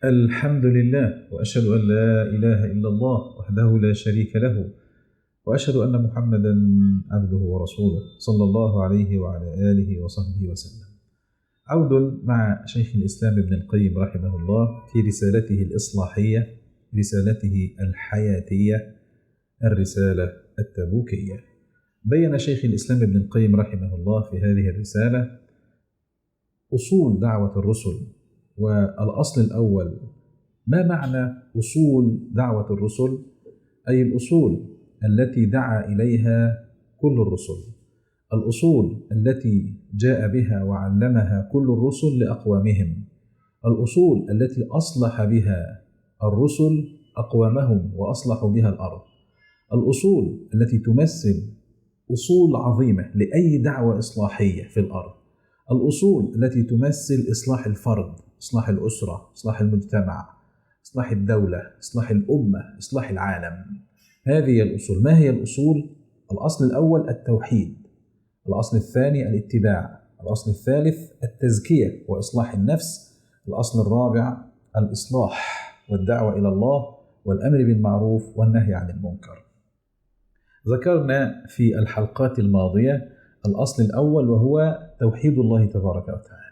الحمد لله، وأشهد أن لا إله إلا الله وحده لا شريك له، وأشهد أن محمدا عبده ورسوله صلى الله عليه وعلى آله وصحبه وسلم. عود مع شيخ الإسلام ابن القيم رحمه الله في رسالته الإصلاحية، رسالته الحياتية، الرسالة التبوكية. بين شيخ الإسلام ابن القيم رحمه الله في هذه الرسالة أصول دعوة الرسل. والأصل الأول: ما معنى أصول دعوة الرسل؟ أي الأصول التي دعا إليها كل الرسل، الأصول التي جاء بها وعلمها كل الرسل لأقوامهم، الأصول التي أصلح بها الرسل أقوامهم وأصلحوا بها الأرض، الأصول التي تمثل أصول عظيمة لأي دعوة إصلاحية في الأرض، الأصول التي تمثل إصلاح الفرد، إصلاح الأسرة، إصلاح المجتمع، إصلاح الدولة، إصلاح الأمة، إصلاح العالم. هذه الأصول. ما هي الأصول؟ الأصل الأول التوحيد، الأصل الثاني الاتباع، الأصل الثالث التزكية وإصلاح النفس، الأصل الرابع الإصلاح والدعوة إلى الله والأمر بالمعروف والنهي عن المنكر. ذكرنا في الحلقات الماضية الأصل الأول وهو توحيد الله تبارك وتعالى،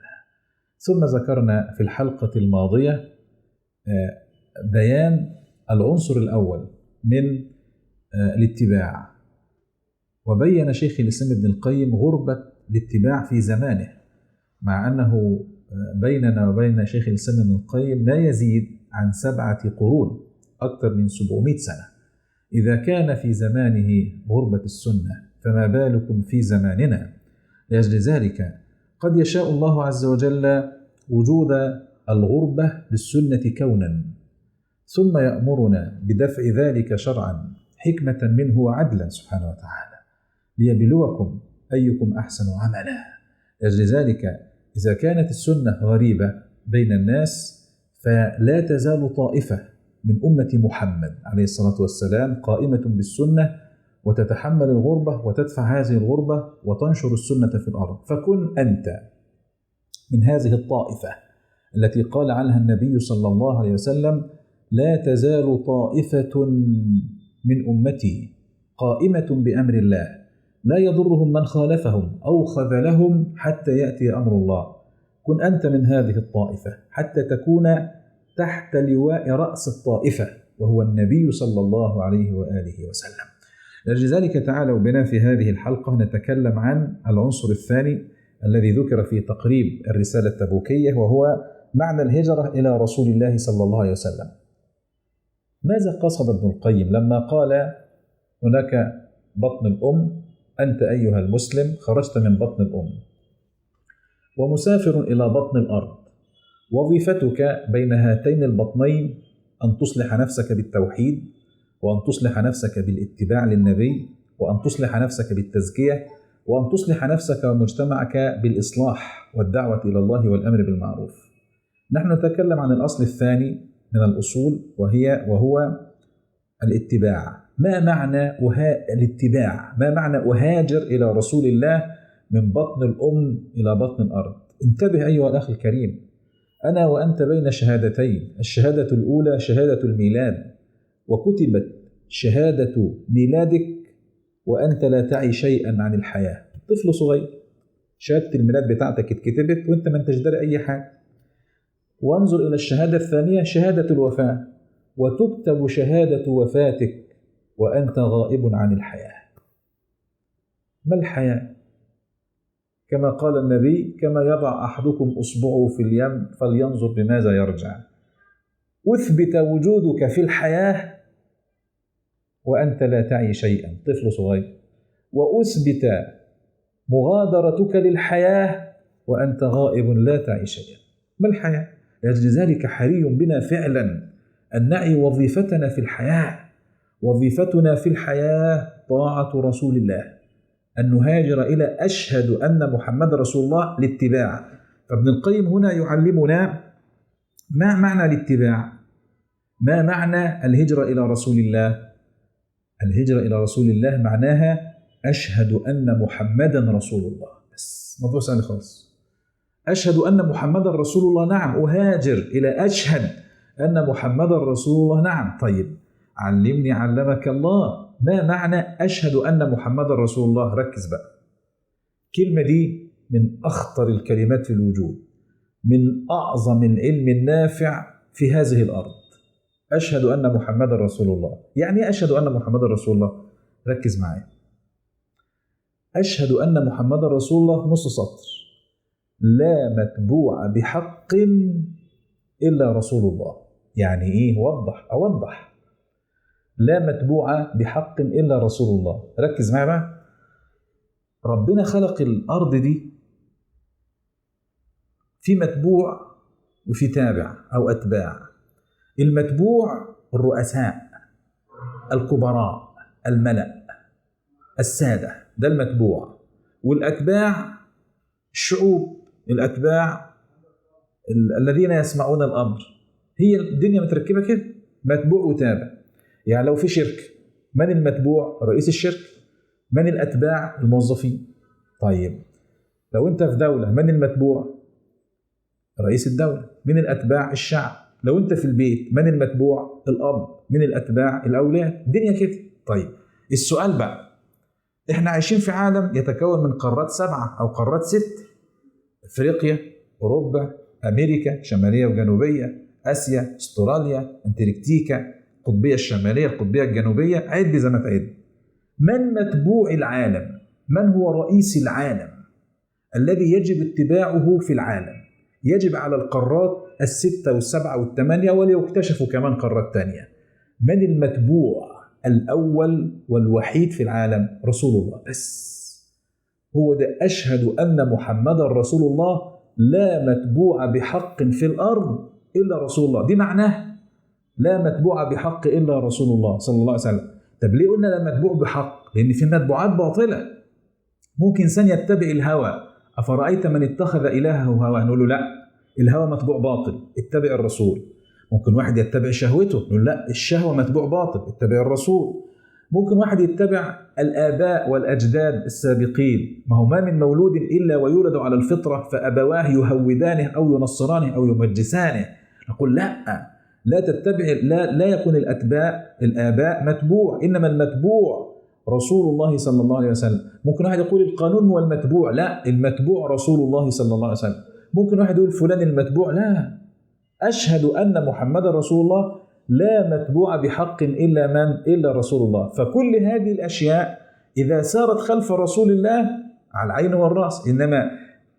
ثم ذكرنا في الحلقة الماضية بيان العنصر الأول من الاتباع، وبين شيخ الإسلام ابن القيم غربة الاتباع في زمانه، مع أنه بيننا وبين شيخ الإسلام ابن القيم ما يزيد عن 7 قرون، أكثر من 700 سنة. إذا كان في زمانه غربة السنة فما بالكم في زماننا؟ لأجل ذلك قد يشاء الله عز وجل وجود الغربة للسنة كونا، ثم يأمرنا بدفع ذلك شرعا حكمة منه وعدلا سبحانه وتعالى، ليبلوكم أيكم أحسن عملا. لأجل ذلك إذا كانت السنة غريبة بين الناس فلا تزال طائفة من أمة محمد عليه الصلاة والسلام قائمة بالسنة وتتحمل الغربة وتدفع هذه الغربة وتنشر السنة في الأرض. فكن أنت من هذه الطائفة التي قال عنها النبي صلى الله عليه وسلم: لا تزال طائفة من أمتي قائمة بأمر الله لا يضرهم من خالفهم أو خذلهم حتى يأتي أمر الله. كن أنت من هذه الطائفة حتى تكون تحت لواء رأس الطائفة وهو النبي صلى الله عليه وآله وسلم. لذلك تعالوا بنا في هذه الحلقة نتكلم عن العنصر الثاني الذي ذكر في تقريب الرسالة التبوكية، وهو معنى الهجرة إلى رسول الله صلى الله عليه وسلم. ماذا قصد ابن القيم لما قال هناك بطن الأم، أنت أيها المسلم خرجت من بطن الأم ومسافر إلى بطن الأرض، وظيفتك بين هاتين البطنين أن تصلح نفسك بالتوحيد، وأن تصلح نفسك بالاتباع للنبي، وأن تصلح نفسك بالتزكية، وأن تصلح نفسك ومجتمعك بالإصلاح والدعوة إلى الله والأمر بالمعروف. نحن نتكلم عن الأصل الثاني من الأصول وهو الاتباع. ما معنى الاتباع؟ ما معنى أهاجر إلى رسول الله من بطن الأم إلى بطن الأرض؟ انتبه أيها الأخ الكريم، أنا وأنت بين شهادتين، الشهادة الأولى شهادة الميلاد، وكتبت شهادة ميلادك وأنت لا تعي شيئا عن الحياة، طفل صغير شهادة الميلاد بتاعتك اتكتبت وأنت ما انتش داري أي حاجة. وانظر إلى الشهادة الثانية شهادة الوفاة، وتكتب شهادة وفاتك وأنت غائب عن الحياة. ما الحياة؟ كما قال النبي: كما يضع أحدكم أصبعه في اليم فلينظر بماذا يرجع. أثبت وجودك في الحياة وأنت لا تعي شيئا، طفل صغير، وأثبت مغادرتك للحياة وأنت غائب لا تعي شيئا. ما الحياة؟ لأجل ذلك حري بنا فعلا أن نعي وظيفتنا في الحياة. وظيفتنا في الحياة طاعة رسول الله، أن نهاجر إلى أشهد أن محمد رسول الله لاتباع. فابن القيم هنا يعلمنا ما معنى الاتباع، ما معنى الهجرة إلى رسول الله. الهجرة إلى رسول الله معناها أشهد أن محمدا رسول الله، بس موضوع سهل خالص. أشهد أن محمدا رسول الله، نعم أهاجر إلى أشهد أن محمدا رسول الله. نعم. طيب علمني علمك الله، ما معنى أشهد أن محمدا رسول الله؟ ركز بقى، الكلمة دي من أخطر الكلمات في الوجود، من أعظم العلم النافع في هذه الأرض. أشهد أن محمدا رسول الله. يعني إيه أشهد أن محمدا رسول الله؟ ركز معايا. أشهد أن محمدا رسول الله نص سطر: لا متبوع بحق إلا رسول الله. يعني إيه؟ أوضح. لا متبوع بحق إلا رسول الله. ركز معايا بقى. ربنا خلق الأرض دي في متبوع وفي تابع أو أتباع. المتبوع الرؤساء، الكبراء، الملأ، السادة، ده المتبوع. والأتباع الشعوب، الأتباع الذين يسمعون الأمر. هي الدنيا متركبة كده، متبوع وتابع. يعني لو في شركة، من المتبوع؟ رئيس الشركة. من الأتباع؟ الموظفين. طيب لو أنت في دولة، من المتبوع؟ رئيس الدولة. من الأتباع؟ الشعب. لو أنت في البيت، من المتبوع؟ الأب. من الأتباع؟ الأولاد. الدنيا كده. طيب السؤال بقى، إحنا عايشين في عالم يتكون من قارات 7 أو قارات 6: أفريقيا، أوروبا، أمريكا شمالية وجنوبية، آسيا، أستراليا، أنتاركتيكا، القطبية الشمالية، القطبية الجنوبية. عد زي ما تعد. من متبوع العالم؟ من هو رئيس العالم الذي يجب اتباعه في العالم؟ يجب على القارات 6 و7 و8، وليكتشفوا كمان قارات تانية. من المتبوع الأول والوحيد في العالم؟ رسول الله بس. هو ده أشهد أن محمدا رسول الله، لا متبوع بحق في الأرض إلا رسول الله. دي معناه لا متبوع بحق إلا رسول الله صلى الله عليه وسلم. طب ليه قلنا لا متبوع بحق؟ لأن في متبوعات باطلة. ممكن إنسان يتبع الهوى. أفرأيت من اتخذ إلهه هواه؟ نقول له لا، الهوى متبوع باطل، اتبع الرسول. ممكن واحد يتبع شهوته، نقول لا، الشهوة متبوع باطل، اتبع الرسول. ممكن واحد يتبع الآباء والأجداد السابقين، ما هو ما من مولود إلا ويولد على الفطرة فأبواه يهودانه أو ينصرانه أو يمجسانه. نقول لا تتبع، لا يكون الآباء متبوع، إنما المتبوع رسول الله صلى الله عليه وسلم. ممكن واحد يقول القانون هو المتبوع، لا، المتبوع رسول الله صلى الله عليه وسلم. ممكن واحد يقول فلان المتبوع، لا، أشهد أن محمد رسول الله، لا متبوع بحق إلا من؟ إلا رسول الله. فكل هذه الأشياء إذا سارت خلف رسول الله على العين والرأس. إنما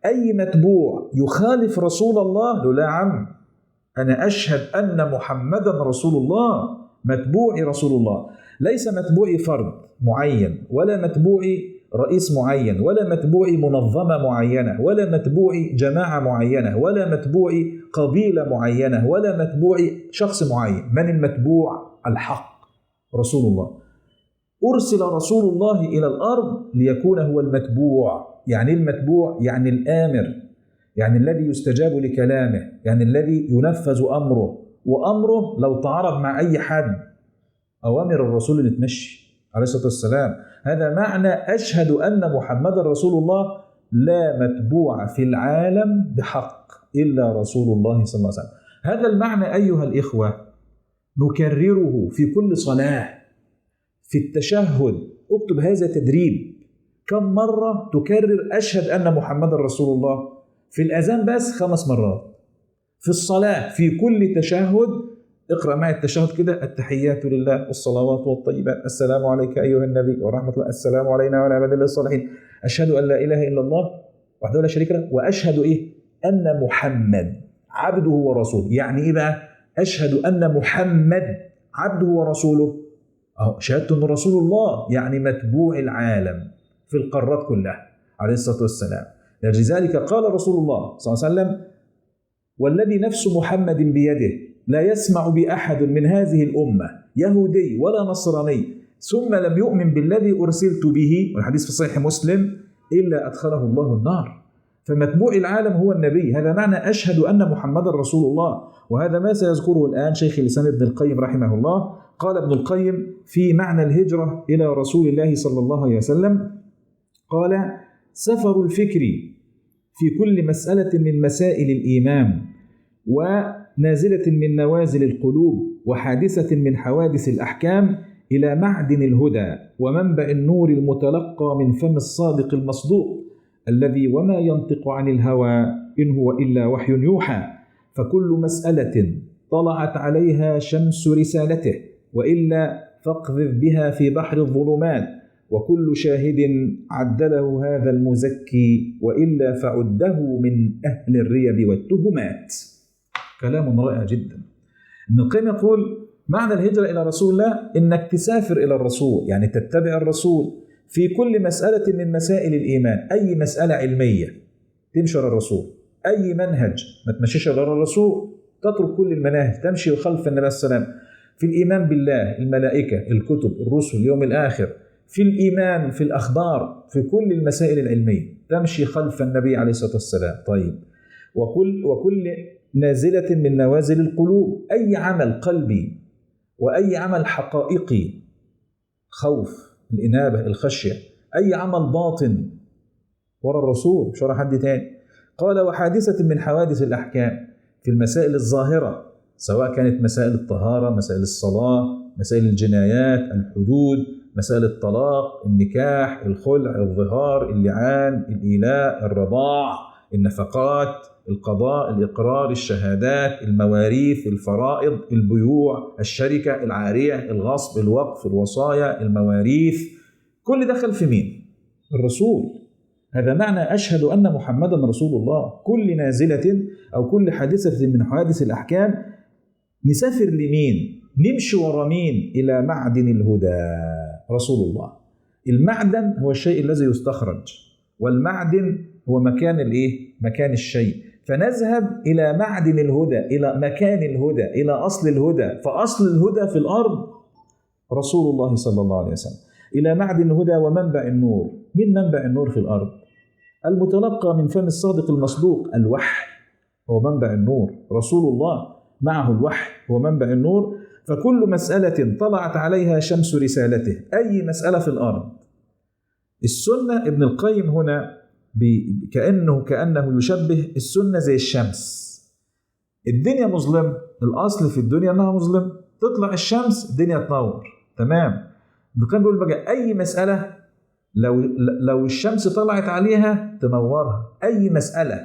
أي متبوع يخالف رسول الله، لا عم، أنا أشهد أن محمدا رسول الله، متبوعي رسول الله. ليس متبوعي فرد معين، ولا متبوعي رئيس معين، ولا متبوعي منظمة معينة، ولا متبوعي جماعة معينة، ولا متبوعي قبيلة معينة، ولا متبوعي شخص معين. من المتبوع؟ الحق، رسول الله. أرسل رسول الله إلى الأرض ليكون هو المتبوع. يعني المتبوع يعني الآمر، يعني الذي يستجاب لكلامه، يعني الذي ينفذ أمره، وأمره لو تعارض مع أي حد، أوامر الرسول اللي تمشي عليه الصلاة والسلام. هذا معنى أشهد أن محمد رسول الله، لا متبوع في العالم بحق إلا رسول الله صلى الله عليه وسلم. هذا المعنى أيها الإخوة نكرره في كل صلاة، في التشهد. اكتب هذا تدريب، كم مرة تكرر أشهد أن محمد رسول الله؟ في الأذان بس 5 مرات. في الصلاة في كل تشهد اقرأ معي التشهد كده: التحيات لله والصلوات والطيبات، السلام عليك أيها النبي ورحمة الله، السلام علينا وعلى عباد الله الصالحين، أشهد أن لا إله إلا الله وحده لا شريك له، وأشهد أن محمد عبده ورسوله. يعني إيه بقى؟ أشهد أن محمد عبده ورسوله، شهادة أن رسول الله يعني متبوع العالم في القارات كلها عليه الصلاة والسلام. لذلك قال رسول الله صلى الله عليه وسلم: والذي نفس محمد بيده لا يسمع بأحد من هذه الأمة يهودي ولا نصراني ثم لم يؤمن بالذي أرسلت به، والحديث في صحيح مسلم، إلا أدخله الله النار. فمتبوع العالم هو النبي. هذا معنى أشهد أن محمد رسول الله. وهذا ما سيذكره الآن شيخ الإسلام ابن القيم رحمه الله. قال ابن القيم في معنى الهجرة إلى رسول الله صلى الله عليه وسلم، قال: سفر الفكر في كل مسألة من مسائل الإيمان نازلة من نوازل القلوب وحادثة من حوادث الأحكام إلى معدن الهدى ومنبع النور المتلقى من فم الصادق المصدوق الذي وما ينطق عن الهوى إن هو إلا وحي يوحى. فكل مسألة طلعت عليها شمس رسالته وإلا فاقذف بها في بحر الظلمات، وكل شاهد عدله هذا المزكي وإلا فعده من أهل الريب والتهمات. كلام رائع جدا. ابن القيم يقول معنى الهجرة إلى رسول الله إنك تسافر إلى الرسول، يعني تتبع الرسول في كل مسألة من مسائل الإيمان. أي مسألة علمية تمشي على الرسول، أي منهج ما تمشيش على الرسول، تترك كل المناهج تمشي خلف النبي صلى الله عليه وسلم. في الإيمان بالله، الملائكة، الكتب، الرسل، اليوم الآخر، في الإيمان، في الأخبار، في كل المسائل العلمية تمشي خلف النبي عليه الصلاة والسلام. طيب، وكل نازلة من نوازل القلوب، أي عمل قلبي وأي عمل حقائقي، خوف، الإنابة، الخشية، أي عمل باطن ورا الرسول مش ورا حد تاني. قال وحادثة من حوادث الأحكام، في المسائل الظاهرة سواء كانت مسائل الطهارة، مسائل الصلاة، مسائل الجنايات، الحدود، مسائل الطلاق، النكاح، الخلع، الظهار، اللعان، الإيلاء، الرضاع، النفقات، القضاء، الإقرار، الشهادات، المواريث، الفرائض، البيوع، الشركة، العارية، الغصب، الوقف، الوصايا، المواريث، كل دخل في مين؟ الرسول. هذا معنى أشهد أن محمدا رسول الله. كل نازلة أو كل حادثة من حوادث الأحكام نسافر لمين؟ نمشي ورا مين؟ إلى معدن الهدى، رسول الله. المعدن هو الشيء الذي يستخرج، والمعدن هو مكان مكان الشيء. فنذهب إلى معدن الهدى، إلى مكان الهدى، إلى أصل الهدى. فأصل الهدى في الأرض رسول الله صلى الله عليه وسلم. إلى معدن الهدى ومنبع النور. من منبع النور في الأرض؟ المتلقى من فم الصادق المصدوق، الوحي هو منبع النور. رسول الله معه الوحي هو منبع النور. فكل مسألة طلعت عليها شمس رسالته، أي مسألة في الأرض. السنة، ابن القيم هنا كأنه يشبه السنة زي الشمس. الدنيا مظلم، الأصل في الدنيا أنها مظلم، تطلع الشمس الدنيا تنور، تمام. ابن القيم بيقول بقى أي مسألة لو الشمس طلعت عليها تنورها. أي مسألة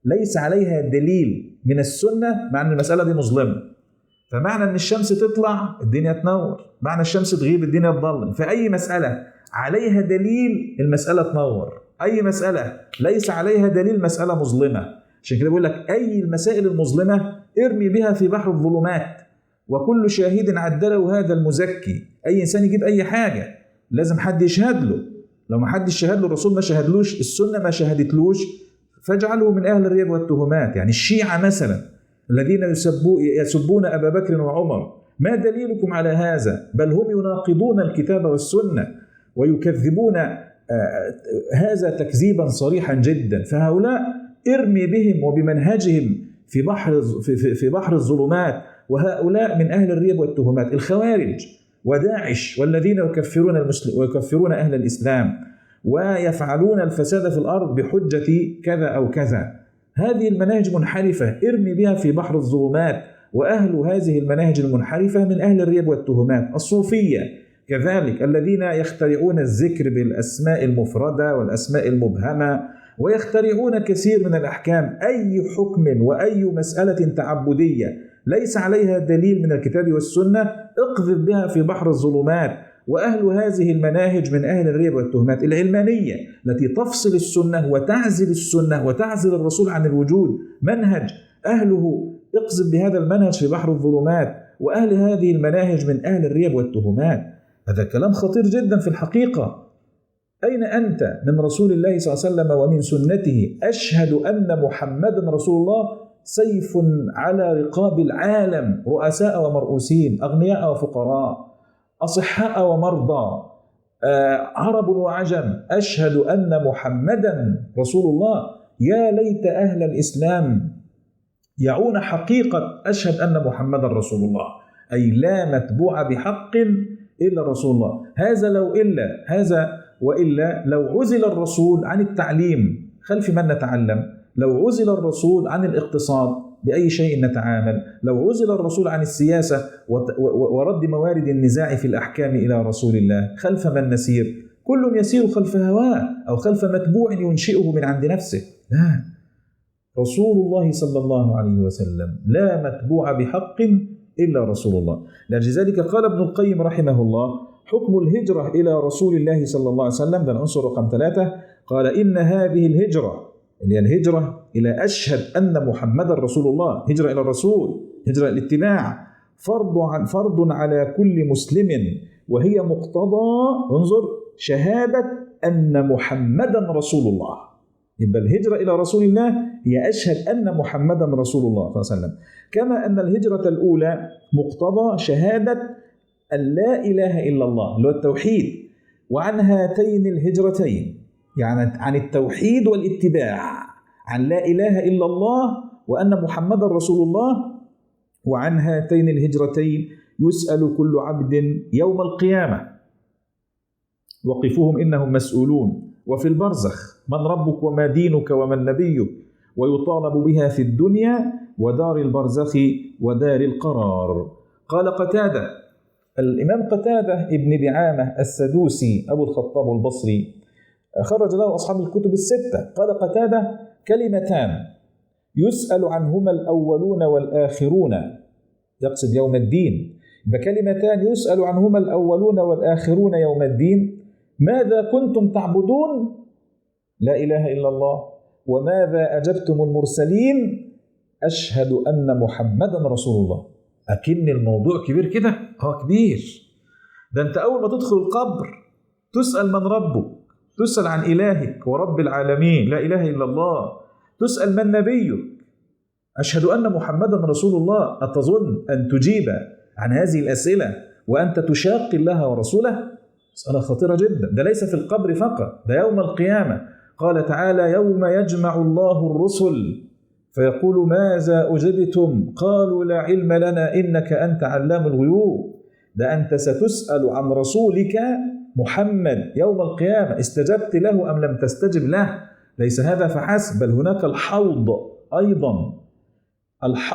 ليس عليها دليل من السنة معنى المسألة دي مظلمة. فمعنى أن الشمس تطلع الدنيا تنور، معنى الشمس تغيب الدنيا تظلم. فأي مسألة عليها دليل المسألة تنور، أي مسألة ليس عليها دليل مسألة مظلمة. عشان كده بيقول لك أي المسائل المظلمة ارمي بها في بحر الظلمات، وكل شاهد عدله هذا المزكي. أي إنسان يجيب أي حاجة لازم حد يشهد له. لو ما حد شهد له، الرسول ما شهدلوش، السنة ما شهدتلوش، فاجعله من أهل الريب والتهمات. يعني الشيعة مثلا الذين يسبون أبا بكر وعمر، ما دليلكم على هذا؟ بل هم يناقضون الكتاب والسنة ويكذبون هذا تكذيبا صريحا جدا. فهؤلاء ارمي بهم وبمنهجهم في بحر الظلمات. وهؤلاء من أهل الريب والتهمات، الخوارج وداعش والذين يكفرون أهل الإسلام ويفعلون الفساد في الأرض بحجة كذا أو كذا. هذه المناهج منحرفة، ارمي بها في بحر الظلمات. وأهل هذه المناهج المنحرفة من أهل الريب والتهمات. الصوفية كذلك الذين يخترعون الذكر بالأسماء المفردة والأسماء المبهمة، ويخترعون كثير من الأحكام. أي حكم وأي مسألة تعبدية ليس عليها دليل من الكتاب والسنة اقذف بها في بحر الظلمات. وأهل هذه المناهج من أهل الريب والتهمات. العلمانية التي تفصل السنة وتعزل السنة وتعزل الرسول عن الوجود، منهج أهله اقذف بهذا المنهج في بحر الظلمات. وأهل هذه المناهج من أهل الريب والتهمات. هذا كلام خطير جدا في الحقيقة. أين أنت من رسول الله صلى الله عليه وسلم ومن سنته؟ أشهد أن محمدا رسول الله سيف على رقاب العالم، رؤساء ومرؤوسين، أغنياء وفقراء، أصحاء ومرضى، عرب وعجم. أشهد أن محمدا رسول الله. يا ليت أهل الإسلام يعون حقيقة أشهد أن محمدا رسول الله، أي لا متبوع بحق إلا رسول الله. وإلا لو عزل الرسول عن التعليم خلف من نتعلم، لو عزل الرسول عن الاقتصاد بأي شيء نتعامل؟ لو عزل الرسول عن السياسة ورد موارد النزاع في الأحكام إلى رسول الله، خلف من نسير؟ كل يسير خلف هواه أو خلف متبوع ينشئه من عند نفسه. لا، رسول الله صلى الله عليه وسلم لا متبوع بحق إلا رسول الله. لذلك قال ابن القيم رحمه الله: حكم الهجرة إلى رسول الله صلى الله عليه وسلم، ده العنصر رقم 3، قال: إن هذه الهجرة اللي هي الهجرة إلى أشهد أن محمد رسول الله، هجرة إلى الرسول، هجرة الاتباع، فرض على كل مسلم، وهي مقتضى، انظر، شهادة أن محمدا رسول الله. يبقى الهجرة إلى رسول الله هي أشهد أن محمدا رسول الله صلى الله عليه وسلم، كما أن الهجرة الأولى مقتضى شهادة أن لا إله إلا الله اللي هو التوحيد. وعن هاتين الهجرتين، يعني عن التوحيد والاتباع، عن لا إله إلا الله وأن محمدا رسول الله، وعن هاتين الهجرتين يسأل كل عبد يوم القيامة، وقفوهم إنهم مسؤولون، وفي البرزخ: من ربك وما دينك ومن نبيك، ويطالب بها في الدنيا ودار البرزخ ودار القرار. قال قتادة، الإمام قتادة ابن دعامة السدوسي أبو الخطاب البصري، خرج له أصحاب الكتب الستة، قال قتادة: كلمتان يسأل عنهما الأولون والآخرون، يقصد يوم الدين، بكلمتان يسأل عنهما الأولون والآخرون يوم الدين: ماذا كنتم تعبدون؟ لا إله إلا الله. وماذا أجبتم المرسلين؟ أشهد أن محمدا رسول الله. أكن الموضوع كبير كده؟ كبير. ده أنت أول ما تدخل القبر تسأل من ربك، تسأل عن إلهك ورب العالمين لا إله إلا الله، تسأل من نبيك، أشهد أن محمدا رسول الله. أتظن أن تجيب عن هذه الأسئلة وأنت تشاق الله ورسوله؟ مسألة خطيرة جدا. ده ليس في القبر فقط، ده يوم القيامة. قال تعالى: يوم يجمع الله الرسل فيقول: ماذا أجبتم؟ قالوا: لا علم لنا إنك أنت علام الغيوب. ده أنت ستسأل عن رسولك محمد يوم القيامة، استجبت له أم لم تستجب له؟ ليس هذا فحسب، بل هناك الحوض أيضا.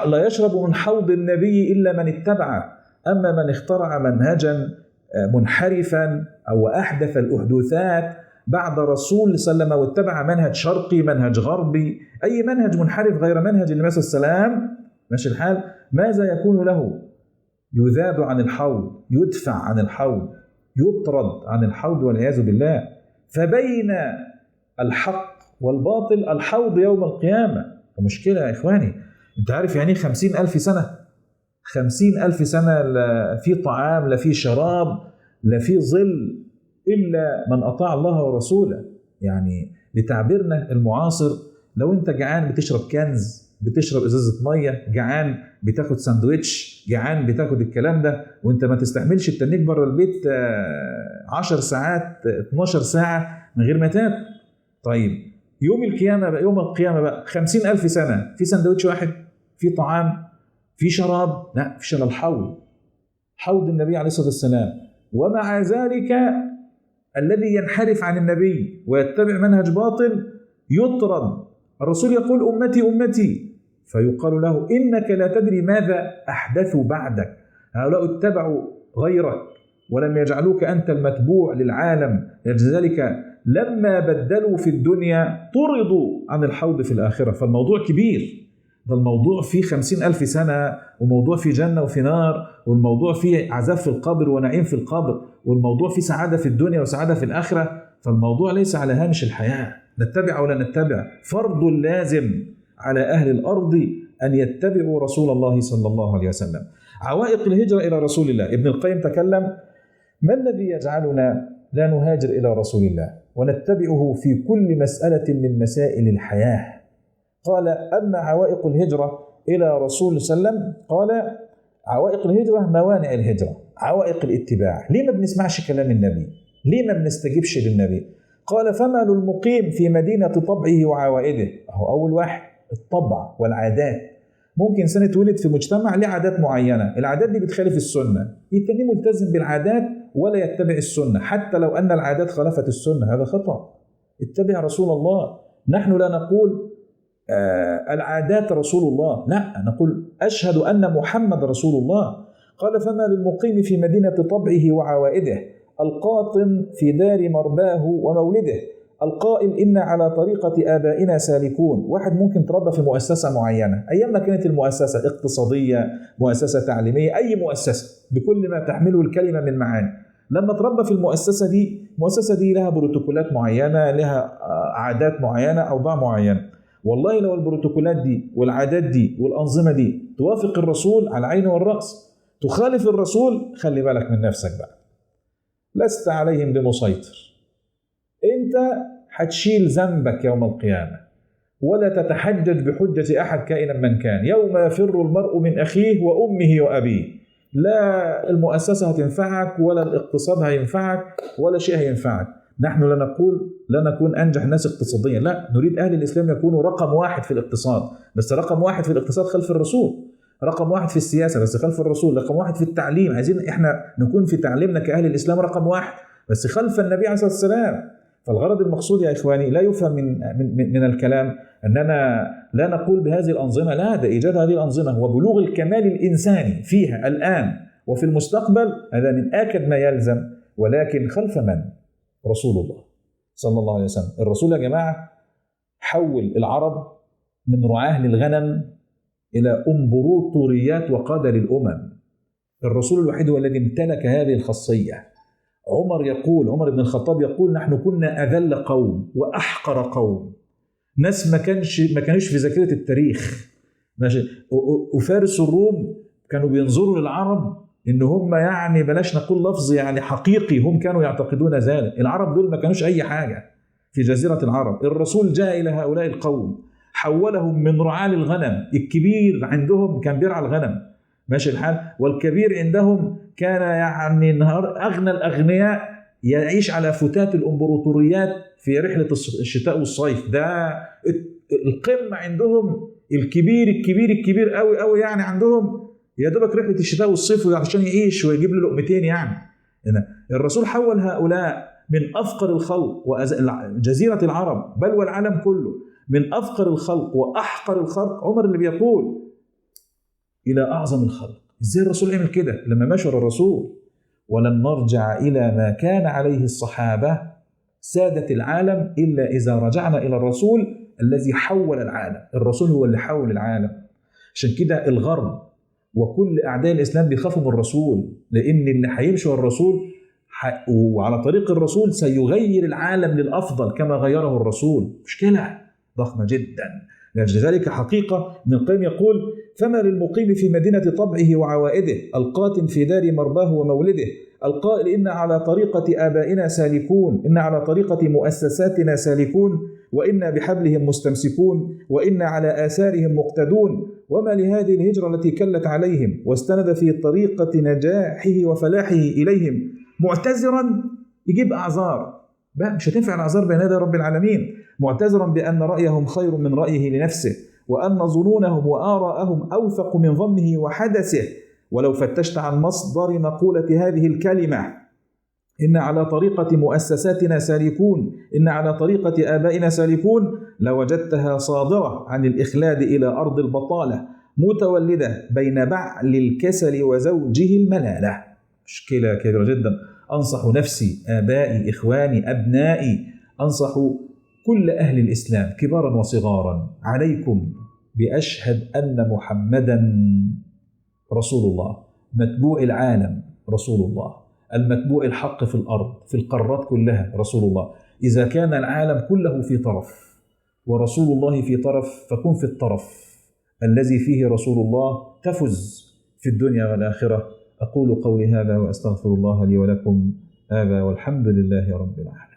لا يشرب من حوض النبي إلا من اتبعه. أما من اخترع منهجا منحرفا أو أحدث الأحداثات بعد رسول صلى الله عليه وسلم واتبع منهج شرقي، منهج غربي، أي منهج منحرف غير منهج النبي صلى الله عليه وسلم، ماشي الحال، ماذا يكون له؟ يذاد عن الحوض، يدفع عن الحوض، يطرد عن الحوض والعياذ بالله. فبين الحق والباطل الحوض يوم القيامة. مشكلة يا إخواني. أنت عارف يعني 50,000 سنة؟ 50,000 سنة لا في طعام، لا في شراب، لا في ظل، إلا من أطاع الله ورسوله. يعني لتعبيرنا المعاصر، لو أنت جعان بتشرب كنز، بتشرب إزازة مية، جعان بتاخد ساندويتش، جعان بتاخد الكلام ده، وأنت ما تستحملش التنيك بره البيت 10 ساعات 12 ساعة من غير ما تاكل. طيب يوم القيامة بقى، يوم القيامة بقى 50,000 سنة في ساندويتش واحد، في طعام، في شراب؟ لا، فيش إلا الحوض، حوض النبي عليه الصلاة والسلام. ومع ذلك الذي ينحرف عن النبي ويتبع منهج باطل يطرد. الرسول يقول: أمتي أمتي، فيقال له: إنك لا تدري ماذا أحدثوا بعدك. هؤلاء اتبعوا غيرك ولم يجعلوك أنت المتبوع للعالم، لذلك لما بدلوا في الدنيا طردوا عن الحوض في الآخرة. فالموضوع كبير، ده الموضوع فيه 50,000 سنة، وموضوع فيه جنة وفي نار، والموضوع فيه عذاب في القبر ونعيم في القبر، والموضوع فيه سعادة في الدنيا وسعادة في الآخرة. فالموضوع ليس على هامش الحياة، نتبع ولا نتبع، فرض لازم على أهل الأرض أن يتبعوا رسول الله صلى الله عليه وسلم. عوائق الهجرة إلى رسول الله. ابن القيم تكلم: ما الذي يجعلنا لا نهاجر إلى رسول الله ونتبعه في كل مسألة من مسائل الحياة؟ قال: أما عوائق الهجرة إلى رسول صلى الله عليه وسلم، قال: عوائق الهجرة موانع الهجرة، عوائق الاتباع. ليه ما بنسمعش كلام النبي؟ ليه ما بنستجيبش للنبي؟ قال: فمال المقيم في مدينة طبعه وعوائده. هو أول واحد الطبع والعادات. ممكن إنسان يتولد في مجتمع له عادات معينة، العادات دي بتخالف السنة، يتني ملتزم بالعادات ولا يتبع السنة، حتى لو أن العادات خالفت السنة، هذا خطأ. اتبع رسول الله. نحن لا نقول العادات رسول الله، لا، نقول أشهد أن محمد رسول الله. قال فما للمقيم في مدينة طبعه وعوائده، القاطن في دار مرباه ومولده، القائل إن على طريقة آبائنا سالكون. واحد ممكن تربى في مؤسسة معينة، أيام ما كانت المؤسسة اقتصادية، مؤسسة تعليمية، أي مؤسسة بكل ما تحمله الكلمة من معاني، لما تربى في المؤسسة دي لها بروتوكولات معينة، لها عادات معينة، أوضاع معينة. والله لو البروتوكولات دي والعادات دي والأنظمة دي توافق الرسول على العين والرأس، تخالف الرسول خلي بالك من نفسك بقى، لست عليهم بمسيطر. انت هتشيل ذنبك يوم القيامة، ولا تتحجج بحجة أحد كائنا من كان. يوم يفر المرء من أخيه وأمه وأبيه، لا المؤسسة هتنفعك ولا الاقتصاد هينفعك ولا شيء هينفعك. نحن لا نقول لا نكون أنجح ناس اقتصاديا، لا، نريد أهل الإسلام يكونوا رقم واحد في الاقتصاد، بس رقم واحد في الاقتصاد خلف الرسول، رقم واحد في السياسة بس خلف الرسول، رقم واحد في التعليم، عايزين احنا نكون في تعليمنا كأهل الإسلام رقم واحد بس خلف النبي عليه الصلاة والسلام. فالغرض المقصود يا إخواني لا يفهم من الكلام أننا لا نقول بهذه الأنظمة، لا، ده إيجاد هذه الأنظمة وبلوغ الكمال الإنساني فيها الآن وفي المستقبل، هذا من آكد ما يلزم. ولكن خلف من؟ رسول الله صلى الله عليه وسلم. الرسول يا جماعة حول العرب من رعاة للغنم إلى أمبراطوريات وقادة للأمم. الرسول الوحيد هو الذي امتلك هذه الخاصية. عمر بن الخطاب يقول نحن كنا أذل قوم وأحقر قوم، ناس ما كانوش في ذاكرة التاريخ، ماشي. وفارس الروم كانوا بينظروا للعرب إن هم يعني بلاش نقول لفظ يعني حقيقي، هم كانوا يعتقدون ذلك. العرب دول ما كانوش أي حاجة في جزيرة العرب. الرسول جاء إلى هؤلاء القوم حولهم من رعاة للغنم، الكبير عندهم كان بيرعى الغنم، ماشي الحال، والكبير عندهم كان يعني أغنى الأغنياء يعيش على فتات الأمبراطوريات في رحلة الشتاء والصيف. ده القمة عندهم، الكبير قوي يعني عندهم يا دوبك رحلة الشتاء والصيف عشان يعيش ويجيب له لقمتين يعني. الرسول حول هؤلاء من أفقر الخلق وجزيرة العرب بل والعالم كله من أفقر الخلق وأحقر الخلق، عمر اللي بيقول، إلى أعظم الخلق. إزاي الرسول عمل كده؟ لما مشى الرسول ولن نرجع إلى ما كان عليه الصحابة سادة العالم إلا إذا رجعنا إلى الرسول الذي حول العالم. الرسول هو اللي حول العالم. عشان كده الغرب وكل أعداء الإسلام بيخافوا من الرسول، لأن اللي هيمشي الرسول وعلى طريق الرسول سيغير العالم للأفضل كما غيره الرسول. مشكلة ضخمة جدا. لذلك حقيقة ابن القيم يقول فما للمقيم في مدينة طبعه وعوائده، القاتن في دار مرباه ومولده، القائل إن على طريقة آبائنا سالكون، إن على طريقة مؤسساتنا سالكون، وإنا بحبلهم مستمسكون، وإنا على آثارهم مقتدون، وما لهذه الهجرة التي كلت عليهم واستند في طريقة نجاحه وفلاحه إليهم معتذرا، يجيب أعذار بقى مش هتنفع الأعذار بين يدي رب العالمين، معتذرا بأن رأيهم خير من رأيه لنفسه، وأن ظنونهم وآراءهم أوثق من ظنه وحدثه. ولو فتشت عن مصدر مقولة هذه الكلمة إن على طريقة مؤسساتنا سالكون، إن على طريقة آبائنا سالكون، لوجدتها صادرة عن الإخلاد إلى أرض البطالة، متولدة بين بعل الكسل وزوجه الملالة. مشكلة كبيرة جدا. أنصح نفسي، آبائي، إخواني، أبنائي، أنصح كل أهل الإسلام كبارا وصغارا، عليكم بأشهد أن محمدا رسول الله، متبوع العالم رسول الله، المتبوع الحق في الأرض في القارات كلها رسول الله. إذا كان العالم كله في طرف ورسول الله في طرف، فكن في الطرف الذي فيه رسول الله، تفز في الدنيا والآخرة. أقول قولي هذا وأستغفر الله لي ولكم، هذا والحمد لله رب العالمين.